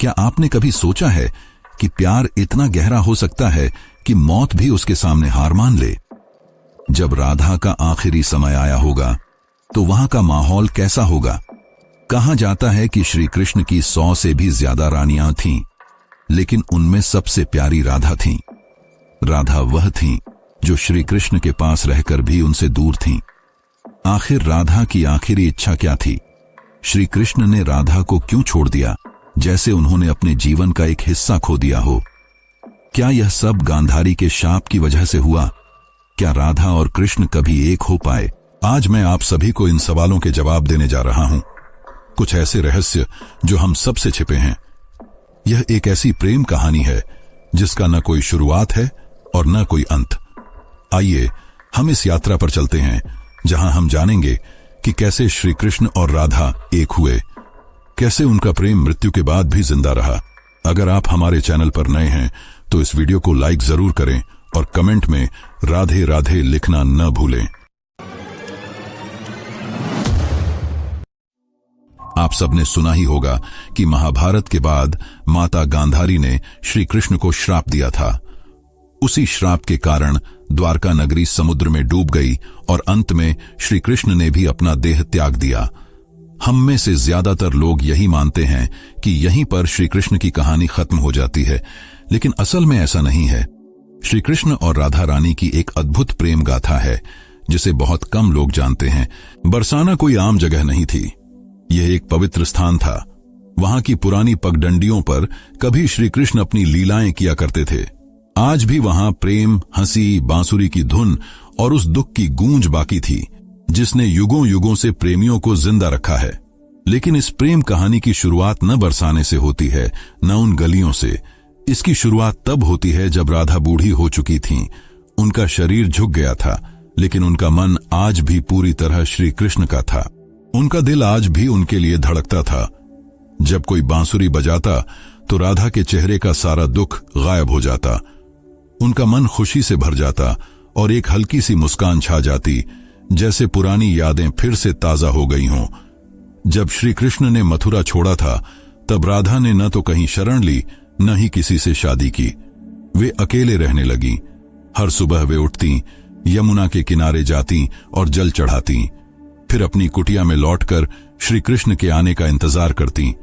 क्या आपने कभी सोचा है कि प्यार इतना गहरा हो सकता है कि मौत भी उसके सामने हार मान ले? जब राधा का आखिरी समय आया होगा तो वहां का माहौल कैसा होगा? कहा जाता है कि श्री कृष्ण की 100 से भी ज्यादा रानियां थीं, लेकिन उनमें सबसे प्यारी राधा थीं। राधा वह थीं जो श्री कृष्ण के पास रहकर भी उनसे दूर थीं। आखिर राधा की आखिरी इच्छा क्या थी? श्री कृष्ण ने राधा को क्यों छोड़ दिया, जैसे उन्होंने अपने जीवन का एक हिस्सा खो दिया हो? क्या यह सब गांधारी के शाप की वजह से हुआ? क्या राधा और कृष्ण कभी एक हो पाए? आज मैं आप सभी को इन सवालों के जवाब देने जा रहा हूं। कुछ ऐसे रहस्य जो हम सबसे छिपे हैं। यह एक ऐसी प्रेम कहानी है जिसका न कोई शुरुआत है और न कोई अंत। आइए हम इस यात्रा पर चलते हैं, जहां हम जानेंगे कि कैसे श्री कृष्ण और राधा एक हुए, कैसे उनका प्रेम मृत्यु के बाद भी जिंदा रहा। अगर आप हमारे चैनल पर नए हैं तो इस वीडियो को लाइक जरूर करें और कमेंट में राधे राधे लिखना न भूलें। आप सबने सुना ही होगा कि महाभारत के बाद माता गांधारी ने श्री कृष्ण को श्राप दिया था। उसी श्राप के कारण द्वारका नगरी समुद्र में डूब गई और अंत में श्री कृष्ण ने भी अपना देह त्याग दिया। हम में से ज्यादातर लोग यही मानते हैं कि यहीं पर श्री कृष्ण की कहानी खत्म हो जाती है, लेकिन असल में ऐसा नहीं है। श्री कृष्ण और राधा रानी की एक अद्भुत प्रेम गाथा है जिसे बहुत कम लोग जानते हैं। बरसाना कोई आम जगह नहीं थी, यह एक पवित्र स्थान था। वहां की पुरानी पगडंडियों पर कभी श्री कृष्ण अपनी लीलाएं किया करते थे। आज भी वहां प्रेम, हंसी, बांसुरी की धुन और उस दुख की गूंज बाकी थी जिसने युगों युगों से प्रेमियों को जिंदा रखा है। लेकिन इस प्रेम कहानी की शुरुआत न बरसाने से होती है, न उन गलियों से। इसकी शुरुआत तब होती है जब राधा बूढ़ी हो चुकी थीं। उनका शरीर झुक गया था, लेकिन उनका मन आज भी पूरी तरह श्री कृष्ण का था। उनका दिल आज भी उनके लिए धड़कता था। जब कोई बांसुरी बजाता तो राधा के चेहरे का सारा दुख गायब हो जाता। उनका मन खुशी से भर जाता और एक हल्की सी मुस्कान छा जाती, जैसे पुरानी यादें फिर से ताजा हो गई हों। जब श्री कृष्ण ने मथुरा छोड़ा था तब राधा ने न तो कहीं शरण ली, न ही किसी से शादी की। वे अकेले रहने लगी। हर सुबह वे उठती, यमुना के किनारे जाती और जल चढ़ाती, फिर अपनी कुटिया में लौटकर श्री कृष्ण के आने का इंतजार करती।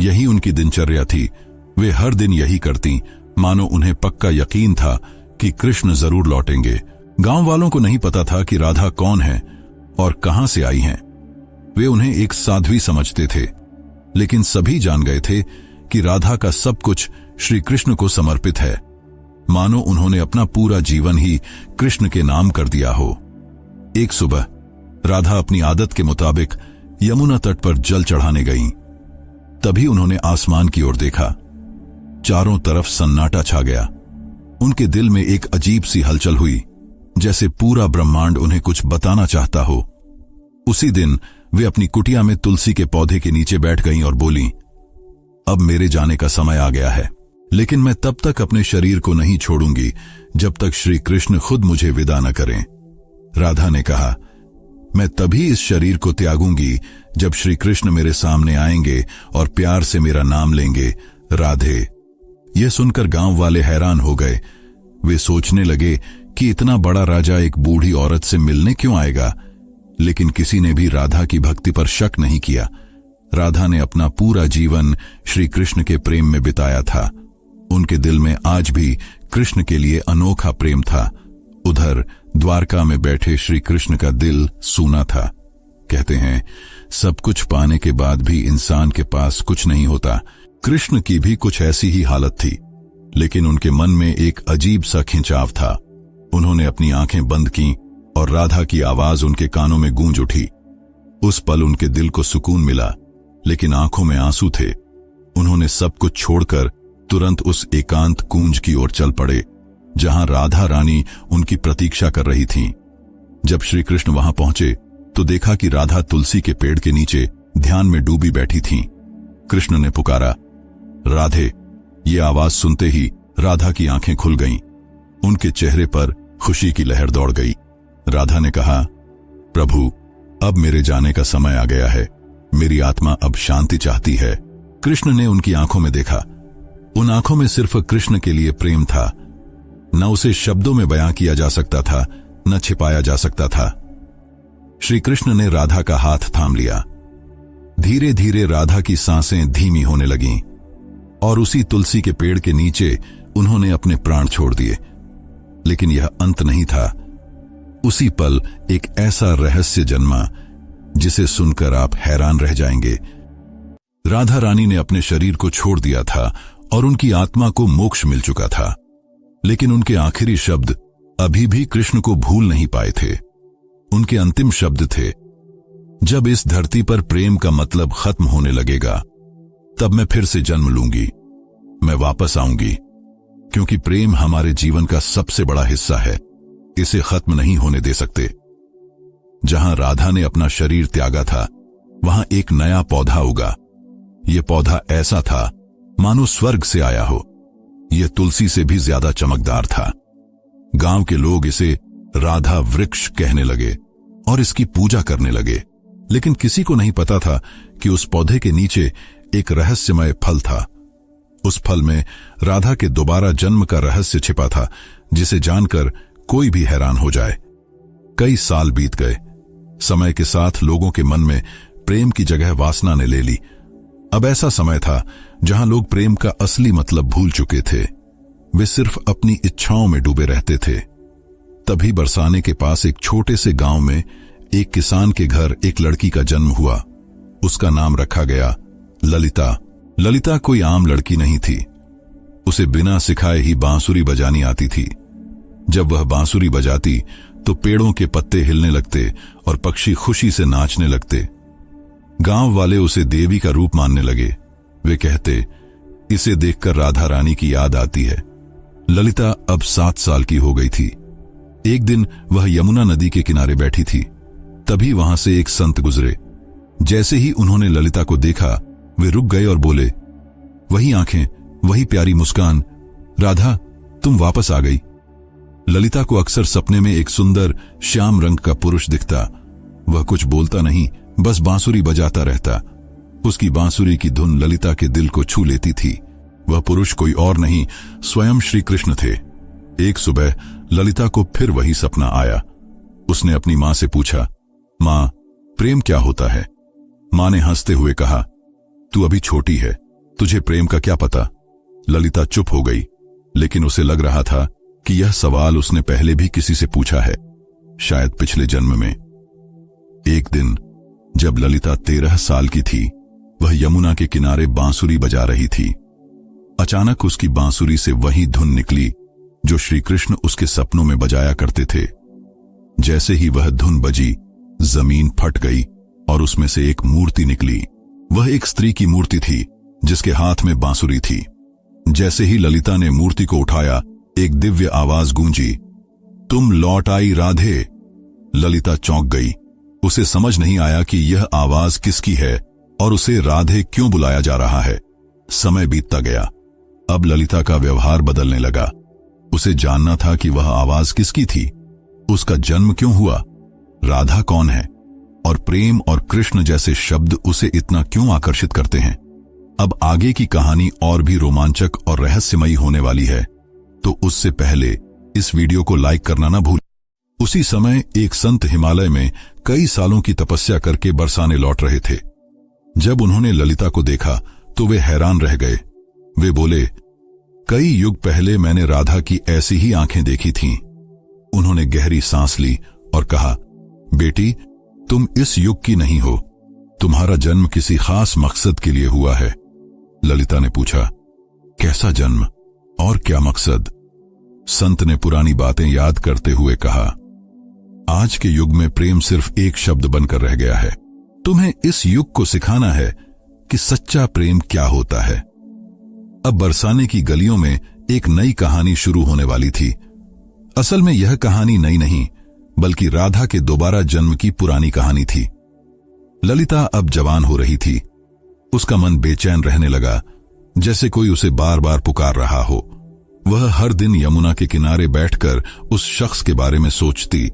यही उनकी दिनचर्या थी। वे हर दिन यही करती, मानो उन्हें पक्का यकीन था कि कृष्ण जरूर लौटेंगे। गांव वालों को नहीं पता था कि राधा कौन है और कहां से आई हैं। वे उन्हें एक साध्वी समझते थे, लेकिन सभी जान गए थे कि राधा का सब कुछ श्री कृष्ण को समर्पित है, मानो उन्होंने अपना पूरा जीवन ही कृष्ण के नाम कर दिया हो। एक सुबह राधा अपनी आदत के मुताबिक यमुना तट पर जल चढ़ाने गईं। तभी उन्होंने आसमान की ओर देखा। चारों तरफ सन्नाटा छा गया। उनके दिल में एक अजीब सी हलचल हुई, जैसे पूरा ब्रह्मांड उन्हें कुछ बताना चाहता हो। उसी दिन वे अपनी कुटिया में तुलसी के पौधे के नीचे बैठ गईं और बोलीं, अब मेरे जाने का समय आ गया है, लेकिन मैं तब तक अपने शरीर को नहीं छोड़ूंगी जब तक श्री कृष्ण खुद मुझे विदा न करें। राधा ने कहा, मैं तभी इस शरीर को त्यागूंगी जब श्री कृष्ण मेरे सामने आएंगे और प्यार से मेरा नाम लेंगे, राधे। यह सुनकर गांव वाले हैरान हो गए। वे सोचने लगे कि इतना बड़ा राजा एक बूढ़ी औरत से मिलने क्यों आएगा, लेकिन किसी ने भी राधा की भक्ति पर शक नहीं किया। राधा ने अपना पूरा जीवन श्री कृष्ण के प्रेम में बिताया था। उनके दिल में आज भी कृष्ण के लिए अनोखा प्रेम था। उधर द्वारका में बैठे श्री कृष्ण का दिल सूना था। कहते हैं, सब कुछ पाने के बाद भी इंसान के पास कुछ नहीं होता। कृष्ण की भी कुछ ऐसी ही हालत थी, लेकिन उनके मन में एक अजीब सा खिंचाव था। उन्होंने अपनी आंखें बंद की और राधा की आवाज उनके कानों में गूंज उठी। उस पल उनके दिल को सुकून मिला, लेकिन आंखों में आंसू थे। उन्होंने सब कुछ छोड़कर तुरंत उस एकांत कुंज की ओर चल पड़े, जहां राधा रानी उनकी प्रतीक्षा कर रही थीं। जब श्री कृष्ण वहां पहुंचे तो देखा कि राधा तुलसी के पेड़ के नीचे ध्यान में डूबी बैठी थीं। कृष्ण ने पुकारा, राधे। ये आवाज सुनते ही राधा की आंखें खुल गईं। उनके चेहरे पर खुशी की लहर दौड़ गई। राधा ने कहा, प्रभु, अब मेरे जाने का समय आ गया है। मेरी आत्मा अब शांति चाहती है। कृष्ण ने उनकी आंखों में देखा। उन आंखों में सिर्फ कृष्ण के लिए प्रेम था। न उसे शब्दों में बयां किया जा सकता था, न छिपाया जा सकता था। श्री कृष्ण ने राधा का हाथ थाम लिया। धीरे धीरे राधा की सांसें धीमी होने लगीं और उसी तुलसी के पेड़ के नीचे उन्होंने अपने प्राण छोड़ दिए। लेकिन यह अंत नहीं था। उसी पल एक ऐसा रहस्य जन्मा जिसे सुनकर आप हैरान रह जाएंगे। राधा रानी ने अपने शरीर को छोड़ दिया था और उनकी आत्मा को मोक्ष मिल चुका था, लेकिन उनके आखिरी शब्द अभी भी कृष्ण को भूल नहीं पाए थे। उनके अंतिम शब्द थे, जब इस धरती पर प्रेम का मतलब खत्म होने लगेगा, तब मैं फिर से जन्म लूंगी, मैं वापस आऊंगी, क्योंकि प्रेम हमारे जीवन का सबसे बड़ा हिस्सा है, इसे खत्म नहीं होने दे सकते। जहां राधा ने अपना शरीर त्यागा था, वहां एक नया पौधा उगा। यह पौधा ऐसा था मानो स्वर्ग से आया हो। यह तुलसी से भी ज्यादा चमकदार था। गांव के लोग इसे राधा वृक्ष कहने लगे और इसकी पूजा करने लगे। लेकिन किसी को नहीं पता था कि उस पौधे के नीचे एक रहस्यमय फल था। उस फल में राधा के दोबारा जन्म का रहस्य छिपा था, जिसे जानकर कोई भी हैरान हो जाए। कई साल बीत गए। समय के साथ लोगों के मन में प्रेम की जगह वासना ने ले ली। अब ऐसा समय था जहां लोग प्रेम का असली मतलब भूल चुके थे। वे सिर्फ अपनी इच्छाओं में डूबे रहते थे। तभी बरसाने के पास एक छोटे से गांव में एक किसान के घर एक लड़की का जन्म हुआ। उसका नाम रखा गया ललिता। ललिता कोई आम लड़की नहीं थी। उसे बिना सिखाए ही बांसुरी बजानी आती थी। जब वह बांसुरी बजाती तो पेड़ों के पत्ते हिलने लगते और पक्षी खुशी से नाचने लगते। गांव वाले उसे देवी का रूप मानने लगे। वे कहते, इसे देखकर राधा रानी की याद आती है। ललिता अब 7 साल की हो गई थी। एक दिन वह यमुना नदी के किनारे बैठी थी। तभी वहां से एक संत गुजरे। जैसे ही उन्होंने ललिता को देखा, वे रुक गए और बोले, वही आंखें, वही प्यारी मुस्कान, राधा तुम वापस आ गई। ललिता को अक्सर सपने में एक सुंदर श्याम रंग का पुरुष दिखता। वह कुछ बोलता नहीं, बस बांसुरी बजाता रहता। उसकी बांसुरी की धुन ललिता के दिल को छू लेती थी। वह पुरुष कोई और नहीं, स्वयं श्री कृष्ण थे। एक सुबह ललिता को फिर वही सपना आया। उसने अपनी मां से पूछा, मां, प्रेम क्या होता है? मां ने हंसते हुए कहा, तू अभी छोटी है, तुझे प्रेम का क्या पता। ललिता चुप हो गई, लेकिन उसे लग रहा था कि यह सवाल उसने पहले भी किसी से पूछा है, शायद पिछले जन्म में। एक दिन जब ललिता 13 साल की थी, वह यमुना के किनारे बांसुरी बजा रही थी। अचानक उसकी बांसुरी से वही धुन निकली जो श्री कृष्ण उसके सपनों में बजाया करते थे। जैसे ही वह धुन बजी, जमीन फट गई और उसमें से एक मूर्ति निकली। वह एक स्त्री की मूर्ति थी जिसके हाथ में बांसुरी थी। जैसे ही ललिता ने मूर्ति को उठाया, एक दिव्य आवाज गूंजी, तुम लौट आई राधे। ललिता चौंक गई। उसे समझ नहीं आया कि यह आवाज किसकी है और उसे राधे क्यों बुलाया जा रहा है। समय बीतता गया। अब ललिता का व्यवहार बदलने लगा। उसे जानना था कि वह आवाज किसकी थी, उसका जन्म क्यों हुआ, राधा कौन है और प्रेम और कृष्ण जैसे शब्द उसे इतना क्यों आकर्षित करते हैं। अब आगे की कहानी और भी रोमांचक और रहस्यमयी होने वाली है, तो उससे पहले इस वीडियो को लाइक करना ना भूलें। उसी समय एक संत हिमालय में कई सालों की तपस्या करके बरसाने लौट रहे थे। जब उन्होंने ललिता को देखा तो वे हैरान रह गए। वे बोले, कई युग पहले मैंने राधा की ऐसी ही आंखें देखी थीं। उन्होंने गहरी सांस ली और कहा, बेटी तुम इस युग की नहीं हो, तुम्हारा जन्म किसी खास मकसद के लिए हुआ है। ललिता ने पूछा, कैसा जन्म और क्या मकसद? संत ने पुरानी बातें याद करते हुए कहा, आज के युग में प्रेम सिर्फ एक शब्द बनकर रह गया है। तुम्हें इस युग को सिखाना है कि सच्चा प्रेम क्या होता है। अब बरसाने की गलियों में एक नई कहानी शुरू होने वाली थी। असल में यह कहानी नई नहीं, बल्कि राधा के दोबारा जन्म की पुरानी कहानी थी। ललिता अब जवान हो रही थी। उसका मन बेचैन रहने लगा, जैसे कोई उसे बार बार पुकार रहा हो। वह हर दिन यमुना के किनारे बैठकर उस शख्स के बारे में सोचती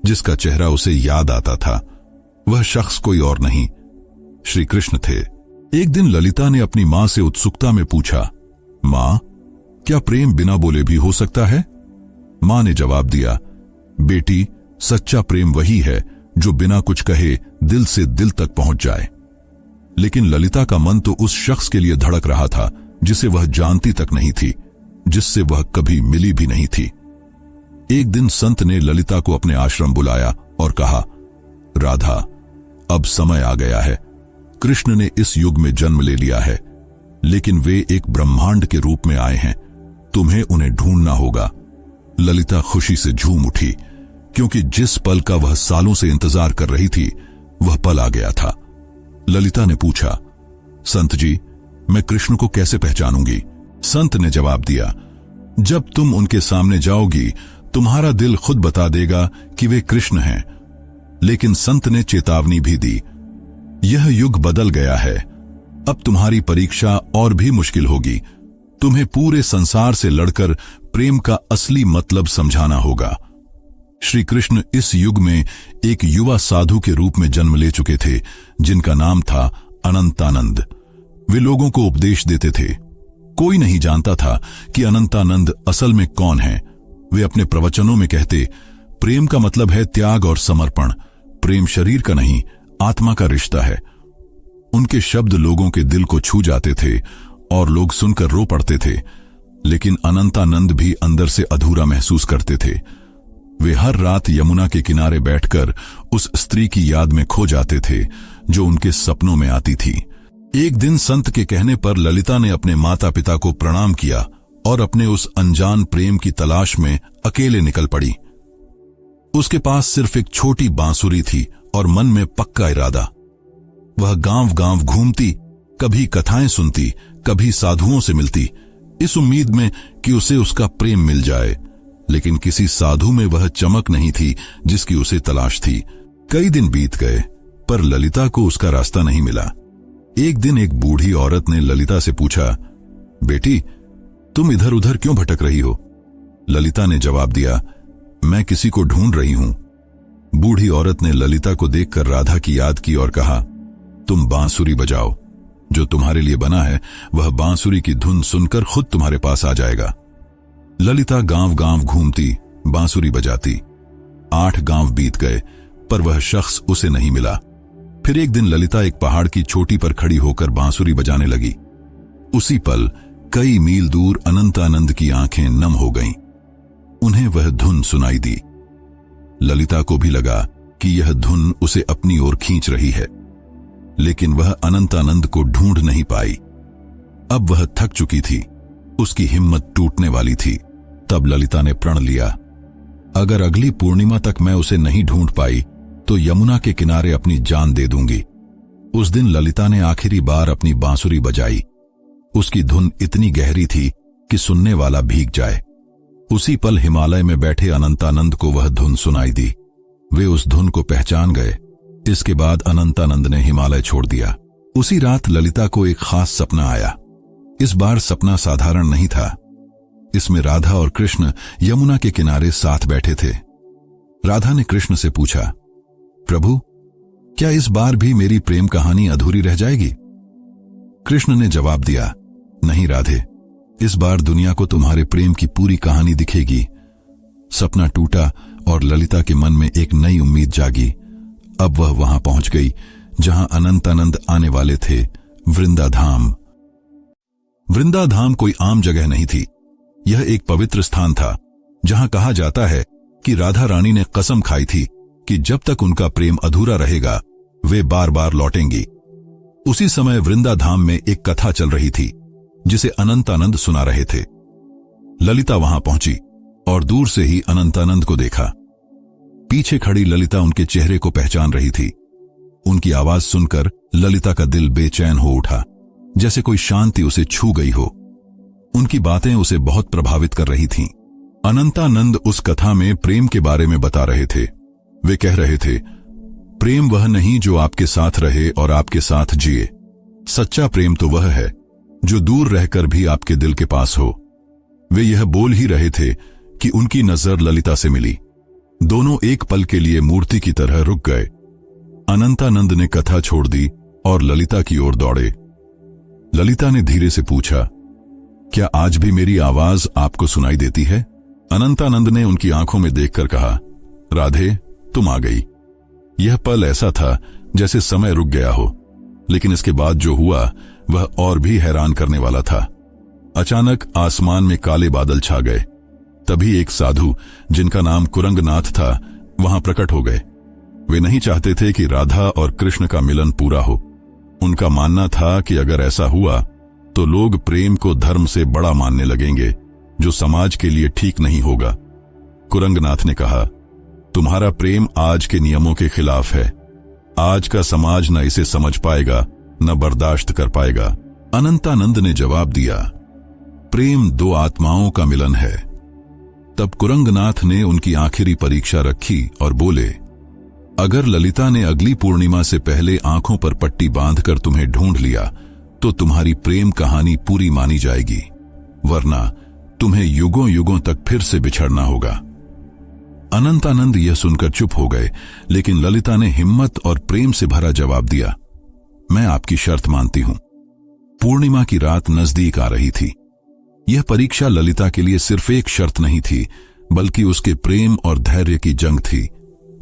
जिसका चेहरा उसे याद आता था। वह शख्स कोई और नहीं, श्री कृष्ण थे। एक दिन ललिता ने अपनी मां से उत्सुकता में पूछा, मां, क्या प्रेम बिना बोले भी हो सकता है? मां ने जवाब दिया, बेटी, सच्चा प्रेम वही है जो बिना कुछ कहे दिल से दिल तक पहुंच जाए। लेकिन ललिता का मन तो उस शख्स के लिए धड़क रहा था जिसे वह जानती तक नहीं थी, जिससे वह कभी मिली भी नहीं थी। एक दिन संत ने ललिता को अपने आश्रम बुलाया और कहा, राधा, अब समय आ गया है। कृष्ण ने इस युग में जन्म ले लिया है, लेकिन वे एक ब्रह्मांड के रूप में आए हैं। तुम्हें उन्हें ढूंढना होगा। ललिता खुशी से झूम उठी, क्योंकि जिस पल का वह सालों से इंतजार कर रही थी वह पल आ गया था। ललिता ने पूछा, संत जी, मैं कृष्ण को कैसे पहचानूंगी? संत ने जवाब दिया, जब तुम उनके सामने जाओगी तुम्हारा दिल खुद बता देगा कि वे कृष्ण हैं। लेकिन संत ने चेतावनी भी दी, यह युग बदल गया है। अब तुम्हारी परीक्षा और भी मुश्किल होगी। तुम्हें पूरे संसार से लड़कर प्रेम का असली मतलब समझाना होगा। श्री कृष्ण इस युग में एक युवा साधु के रूप में जन्म ले चुके थे, जिनका नाम था अनंतानंद। वे लोगों को उपदेश देते थे। कोई नहीं जानता था कि अनंतानंद असल में कौन है। वे अपने प्रवचनों में कहते, प्रेम का मतलब है त्याग और समर्पण। प्रेम शरीर का नहीं, आत्मा का रिश्ता है। उनके शब्द लोगों के दिल को छू जाते थे और लोग सुनकर रो पड़ते थे। लेकिन अनंतानंद भी अंदर से अधूरा महसूस करते थे। वे हर रात यमुना के किनारे बैठकर उस स्त्री की याद में खो जाते थे जो उनके सपनों में आती थी। एक दिन संत के कहने पर ललिता ने अपने माता पिता को प्रणाम किया और अपने उस अनजान प्रेम की तलाश में अकेले निकल पड़ी। उसके पास सिर्फ एक छोटी बांसुरी थी और मन में पक्का इरादा। वह गांव-गांव घूमती, कभी कथाएं सुनती, कभी साधुओं से मिलती, इस उम्मीद में कि उसे उसका प्रेम मिल जाए। लेकिन किसी साधु में वह चमक नहीं थी जिसकी उसे तलाश थी। कई दिन बीत गए, पर ललिता को उसका रास्ता नहीं मिला। एक दिन एक बूढ़ी औरत ने ललिता से पूछा, बेटी, तुम इधर उधर क्यों भटक रही हो? ललिता ने जवाब दिया, मैं किसी को ढूंढ रही हूं। बूढ़ी औरत ने ललिता को देखकर राधा की याद की और कहा, तुम बांसुरी बजाओ। जो तुम्हारे लिए बना है वह बांसुरी की धुन सुनकर खुद तुम्हारे पास आ जाएगा। ललिता गांव-गांव घूमती, बांसुरी बजाती। 8 गांव बीत गए, पर वह शख्स उसे नहीं मिला। फिर एक दिन ललिता एक पहाड़ की चोटी पर खड़ी होकर बांसुरी बजाने लगी। उसी पल कई मील दूर अनंतानंद की आंखें नम हो गईं। उन्हें वह धुन सुनाई दी। ललिता को भी लगा कि यह धुन उसे अपनी ओर खींच रही है, लेकिन वह अनंतानंद को ढूंढ नहीं पाई। अब वह थक चुकी थी, उसकी हिम्मत टूटने वाली थी। तब ललिता ने प्रण लिया, अगर अगली पूर्णिमा तक मैं उसे नहीं ढूंढ पाई तो यमुना के किनारे अपनी जान दे दूंगी। उस दिन ललिता ने आखिरी बार अपनी बांसुरी बजाई। उसकी धुन इतनी गहरी थी कि सुनने वाला भीग जाए। उसी पल हिमालय में बैठे अनंतानंद को वह धुन सुनाई दी। वे उस धुन को पहचान गए। इसके बाद अनंतानंद ने हिमालय छोड़ दिया। उसी रात ललिता को एक खास सपना आया। इस बार सपना साधारण नहीं था। इसमें राधा और कृष्ण यमुना के किनारे साथ बैठे थे। राधा ने कृष्ण से पूछा, प्रभु, क्या इस बार भी मेरी प्रेम कहानी अधूरी रह जाएगी? कृष्ण ने जवाब दिया, नहीं राधे, इस बार दुनिया को तुम्हारे प्रेम की पूरी कहानी दिखेगी। सपना टूटा और ललिता के मन में एक नई उम्मीद जागी। अब वह वहां पहुंच गई जहां अनंतानंद आने वाले थे, वृंदाधाम। वृंदाधाम कोई आम जगह नहीं थी। यह एक पवित्र स्थान था जहां कहा जाता है कि राधा रानी ने कसम खाई थी कि जब तक उनका प्रेम अधूरा रहेगा वे बार बार लौटेंगी। उसी समय वृंदाधाम में एक कथा चल रही थी जिसे अनंतानंद सुना रहे थे। ललिता वहां पहुंची और दूर से ही अनंतानंद को देखा। पीछे खड़ी ललिता उनके चेहरे को पहचान रही थी। उनकी आवाज सुनकर ललिता का दिल बेचैन हो उठा, जैसे कोई शांति उसे छू गई हो। उनकी बातें उसे बहुत प्रभावित कर रही थीं। अनंतानंद उस कथा में प्रेम के बारे में बता रहे थे। वे कह रहे थे, प्रेम वह नहीं जो आपके साथ रहे और आपके साथ जिए। सच्चा प्रेम तो वह है जो दूर रहकर भी आपके दिल के पास हो। वे यह बोल ही रहे थे कि उनकी नजर ललिता से मिली। दोनों एक पल के लिए मूर्ति की तरह रुक गए। अनंतानंद ने कथा छोड़ दी और ललिता की ओर दौड़े। ललिता ने धीरे से पूछा, क्या आज भी मेरी आवाज आपको सुनाई देती है? अनंतानंद ने उनकी आंखों में देखकर कहा, राधे, तुम आ गई। यह पल ऐसा था जैसे समय रुक गया हो, लेकिन इसके बाद जो हुआ वह और भी हैरान करने वाला था। अचानक आसमान में काले बादल छा गए। तभी एक साधु, जिनका नाम कुरंगनाथ था, वहां प्रकट हो गए। वे नहीं चाहते थे कि राधा और कृष्ण का मिलन पूरा हो। उनका मानना था कि अगर ऐसा हुआ तो लोग प्रेम को धर्म से बड़ा मानने लगेंगे, जो समाज के लिए ठीक नहीं होगा। कुरंगनाथ ने कहा, तुम्हारा प्रेम आज के नियमों के खिलाफ है। आज का समाज न इसे समझ पाएगा, न बर्दाश्त कर पाएगा। अनंतानंद ने जवाब दिया, प्रेम दो आत्माओं का मिलन है। तब कुरंगनाथ ने उनकी आखिरी परीक्षा रखी और बोले, अगर ललिता ने अगली पूर्णिमा से पहले आंखों पर पट्टी बांधकर तुम्हें ढूंढ लिया तो तुम्हारी प्रेम कहानी पूरी मानी जाएगी, वरना तुम्हें युगों युगों तक फिर से बिछड़ना होगा। अनंतानंद यह सुनकर चुप हो गए, लेकिन ललिता ने हिम्मत और प्रेम से भरा जवाब दिया, मैं आपकी शर्त मानती हूं। पूर्णिमा की रात नजदीक आ रही थी। यह परीक्षा ललिता के लिए सिर्फ एक शर्त नहीं थी, बल्कि उसके प्रेम और धैर्य की जंग थी।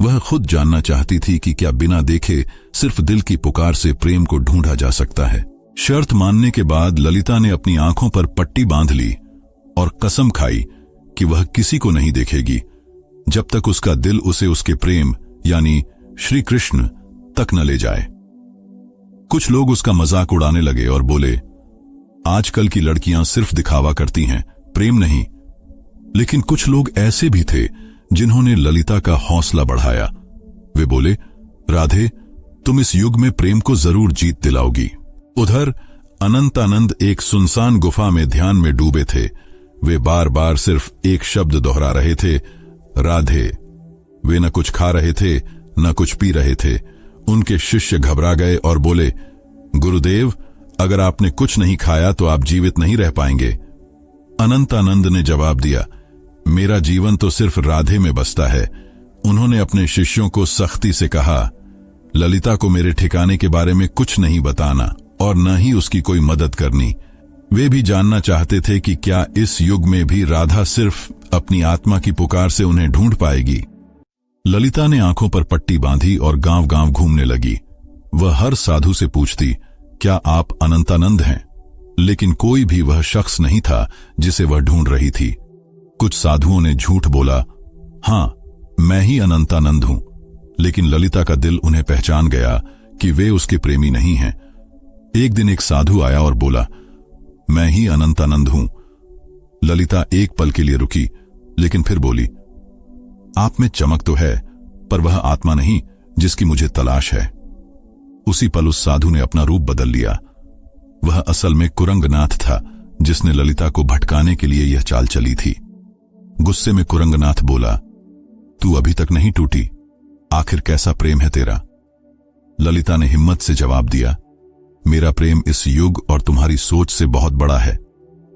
वह खुद जानना चाहती थी कि क्या बिना देखे सिर्फ दिल की पुकार से प्रेम को ढूंढा जा सकता है। शर्त मानने के बाद ललिता ने अपनी आंखों पर पट्टी बांध ली और कसम खाई कि वह किसी को नहीं देखेगी जब तक उसका दिल उसे उसके प्रेम यानी श्री कृष्ण तक न ले जाए। कुछ लोग उसका मजाक उड़ाने लगे और बोले, आजकल की लड़कियां सिर्फ दिखावा करती हैं, प्रेम नहीं। लेकिन कुछ लोग ऐसे भी थे जिन्होंने ललिता का हौसला बढ़ाया। वे बोले, राधे, तुम इस युग में प्रेम को जरूर जीत दिलाओगी। उधर अनंतानंद एक सुनसान गुफा में ध्यान में डूबे थे। वे बार बार सिर्फ एक शब्द दोहरा रहे थे, राधे। वे न कुछ खा रहे थे, न कुछ पी रहे थे। उनके शिष्य घबरा गए और बोले, गुरुदेव, अगर आपने कुछ नहीं खाया तो आप जीवित नहीं रह पाएंगे। अनंतानंद ने जवाब दिया, मेरा जीवन तो सिर्फ राधे में बसता है। उन्होंने अपने शिष्यों को सख्ती से कहा, ललिता को मेरे ठिकाने के बारे में कुछ नहीं बताना और न ही उसकी कोई मदद करनी। वे भी जानना चाहते थे कि क्या इस युग में भी राधा सिर्फ अपनी आत्मा की पुकार से उन्हें ढूंढ पाएगी। ललिता ने आंखों पर पट्टी बांधी और गांव गांव घूमने लगी। वह हर साधु से पूछती, क्या आप अनंतानंद हैं? लेकिन कोई भी वह शख्स नहीं था जिसे वह ढूंढ रही थी। कुछ साधुओं ने झूठ बोला, हां, मैं ही अनंतानंद हूं। लेकिन ललिता का दिल उन्हें पहचान गया कि वे उसके प्रेमी नहीं हैं। एक दिन एक साधु आया और बोला, मैं ही अनंतानंद हूं। ललिता एक पल के लिए रुकी, लेकिन फिर बोली, आप में चमक तो है, पर वह आत्मा नहीं जिसकी मुझे तलाश है। उसी पल उस साधु ने अपना रूप बदल लिया। वह असल में कुरंगनाथ था, जिसने ललिता को भटकाने के लिए यह चाल चली थी। गुस्से में कुरंगनाथ बोला, तू अभी तक नहीं टूटी, आखिर कैसा प्रेम है तेरा? ललिता ने हिम्मत से जवाब दिया, मेरा प्रेम इस युग और तुम्हारी सोच से बहुत बड़ा है।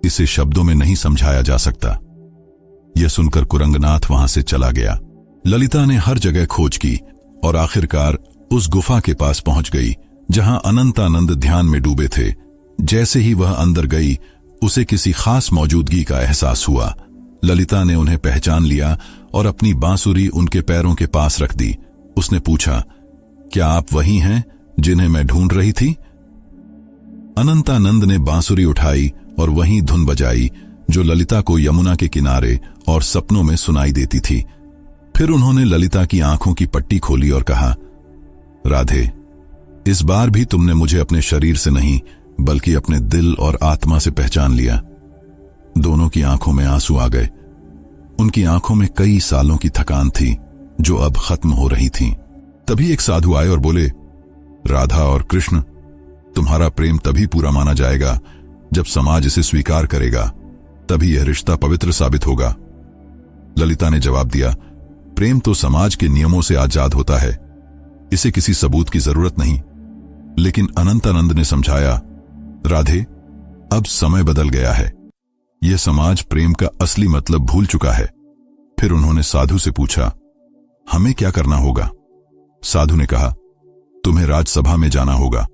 इसे शब्दों में नहीं समझाया जा सकता। यह सुनकर कुरंगनाथ वहां से चला गया। ललिता ने हर जगह खोज की और आखिरकार उस गुफा के पास पहुंच गई जहां अनंतानंद ध्यान में डूबे थे। जैसे ही वह अंदर गई, उसे किसी खास मौजूदगी का एहसास हुआ। ललिता ने उन्हें पहचान लिया और अपनी बांसुरी उनके पैरों के पास रख दी। उसने पूछा, क्या आप वही हैं जिन्हें मैं ढूंढ रही थी? अनंतानंद ने बांसुरी उठाई और वही धुन बजाई जो ललिता को यमुना के किनारे और सपनों में सुनाई देती थी। फिर उन्होंने ललिता की आंखों की पट्टी खोली और कहा, राधे, इस बार भी तुमने मुझे अपने शरीर से नहीं बल्कि अपने दिल और आत्मा से पहचान लिया। दोनों की आंखों में आंसू आ गए। उनकी आंखों में कई सालों की थकान थी जो अब खत्म हो रही थी। तभी एक साधु आए और बोले, राधा और कृष्ण, तुम्हारा प्रेम तभी पूरा माना जाएगा जब समाज इसे स्वीकार करेगा, तभी यह रिश्ता पवित्र साबित होगा। ललिता ने जवाब दिया, प्रेम तो समाज के नियमों से आजाद होता है, इसे किसी सबूत की जरूरत नहीं। लेकिन अनंतानंद ने समझाया, राधे, अब समय बदल गया है। यह समाज प्रेम का असली मतलब भूल चुका है। फिर उन्होंने साधु से पूछा, हमें क्या करना होगा? साधु ने कहा, तुम्हें राजसभा में जाना होगा।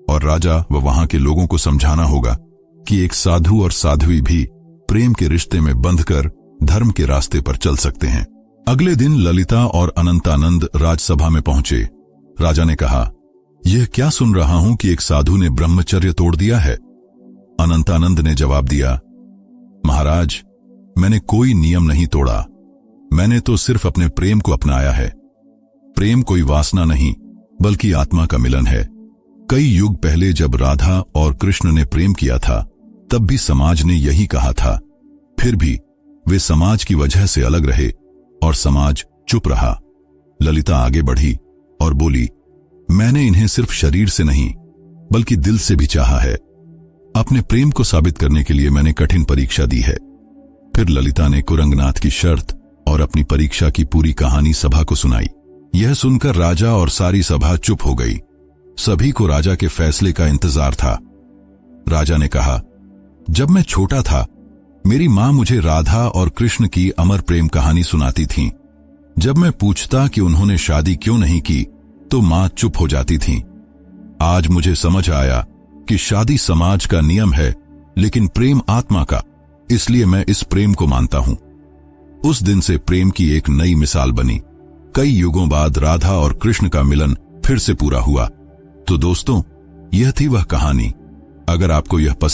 और राजा व वहां के लोगों को समझाना होगा कि एक साधु और साध्वी भी प्रेम के रिश्ते में बंधकर धर्म के रास्ते पर चल सकते हैं। अगले दिन ललिता और अनंतानंद राजसभा में पहुंचे। राजा ने कहा, यह क्या सुन रहा हूं कि एक साधु ने ब्रह्मचर्य तोड़ दिया है? अनंतानंद ने जवाब दिया, महाराज, मैंने कोई नियम नहीं तोड़ा, मैंने तो सिर्फ अपने प्रेम को अपनाया है। प्रेम कोई वासना नहीं बल्कि आत्मा का मिलन है। कई युग पहले जब राधा और कृष्ण ने प्रेम किया था तब भी समाज ने यही कहा था। फिर भी वे समाज की वजह से अलग रहे और समाज चुप रहा। ललिता आगे बढ़ी और बोली, मैंने इन्हें सिर्फ शरीर से नहीं बल्कि दिल से भी चाहा है। अपने प्रेम को साबित करने के लिए मैंने कठिन परीक्षा दी है। फिर ललिता ने कुरंगनाथ की शर्त और अपनी परीक्षा की पूरी कहानी सभा को सुनाई। यह सुनकर राजा और सारी सभा चुप हो गई। सभी को राजा के फैसले का इंतजार था। राजा ने कहा, जब मैं छोटा था मेरी मां मुझे राधा और कृष्ण की अमर प्रेम कहानी सुनाती थीं। जब मैं पूछता कि उन्होंने शादी क्यों नहीं की तो मां चुप हो जाती थीं। आज मुझे समझ आया कि शादी समाज का नियम है लेकिन प्रेम आत्मा का, इसलिए मैं इस प्रेम को मानता हूं। उस दिन से प्रेम की एक नई मिसाल बनी। कई युगों बाद राधा और कृष्ण का मिलन फिर से पूरा हुआ। तो दोस्तों, यह थी वह कहानी। अगर आपको यह पसंद